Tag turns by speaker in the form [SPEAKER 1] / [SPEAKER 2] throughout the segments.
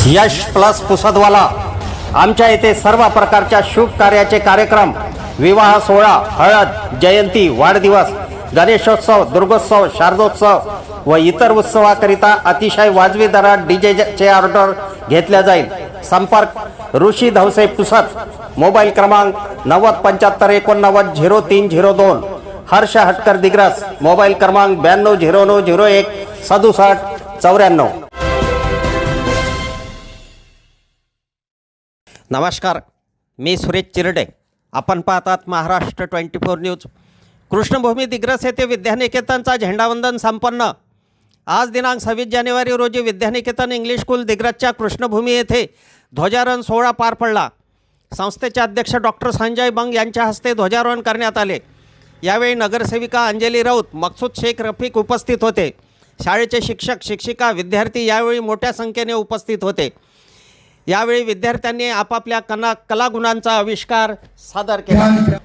[SPEAKER 1] यश plus पुसदवाला आमच्या येथे सर्व प्रकारच्या शुभ कार्याचे कार्यक्रम, विवाह सोहळा, हळद, जयंती, वाढदिवस, गणेशोत्सव, दुर्गोत्सव, शारदोत्सव व इतर उत्सवाकरिता अतिशय वाजवी दरात डीजेचे ऑर्डर घेतल्या जाईल। संपर्क ऋषी धवसे पुसद, मोबाईल क्रमांक 9075890302, हर्ष हटकर दिग्रस, मोबाईल क्रमांक 9209016794। नमस्कार, मी सुरेश चिरडे। आपण पाहतात महाराष्ट्र 24 न्यूज। कृष्णभूमी दिग्रस येथे विद्यानिकेतनचा झेंडावंदन संपन्न। आज दिनांक 26 जानेवारी रोजी विद्यानिकेतन इंग्लिश स्कूल दिग्रसच्या कृष्णभूमी येथे ध्वजारोहण सोहळा पार पडला। संस्थेचे अध्यक्ष डॉक्टर संजय बंग यांच्या हस्ते ध्वजारोहण करण्यात आले। यावेळी नगरसेविका अंजली राऊत, मकसूद शेख रफीक उपस्थित होते। शाळेचे शिक्षक, शिक्षिका, विद्यार्थी यावेळी मोठ्या संख्येने उपस्थित होते। यावेळी विद्यार्थ्यांनी आपापल्या कलागुणांचा आविष्कार सादर केला।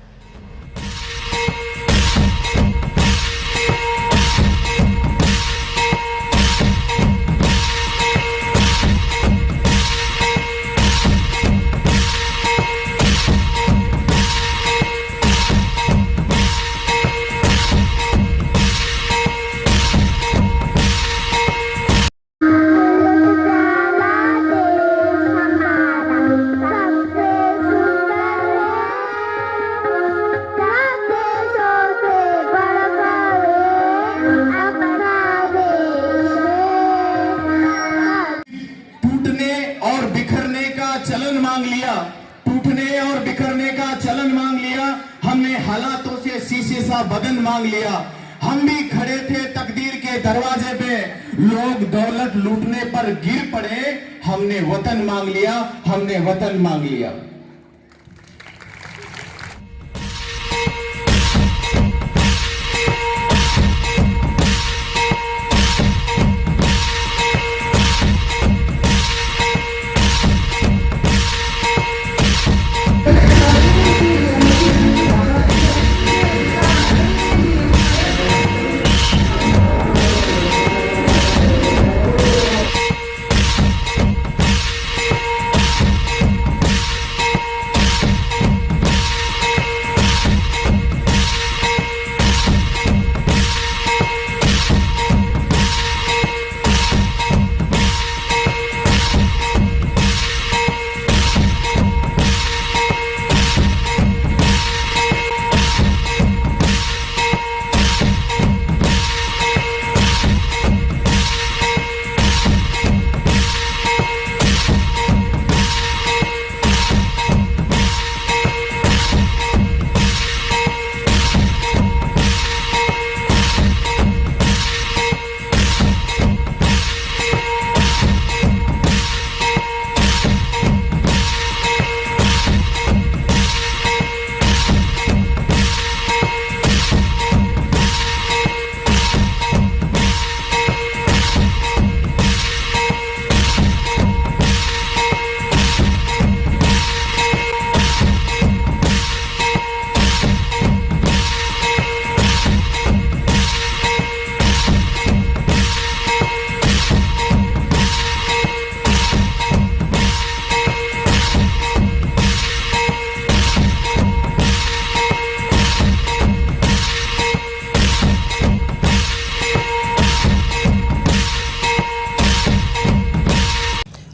[SPEAKER 2] चलन मांग लिया, टूटने और बिखरने का चलन मांग लिया। हमने हालातों से शीशे सा बदन मांग लिया। हम भी खड़े थे तकदीर के दरवाजे पे, लोग दौलत लूटने पर गिर पड़े। हमने वतन मांग लिया, हमने वतन मांग लिया।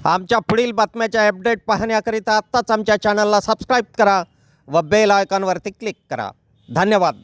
[SPEAKER 1] आमच्या पुढील बातम्याच्या अपडेट पाहण्याकरिता आत्ताच आमच्या चॅनलला सबस्क्राईब करा व बेल आयकॉनवरती क्लिक करा। धन्यवाद।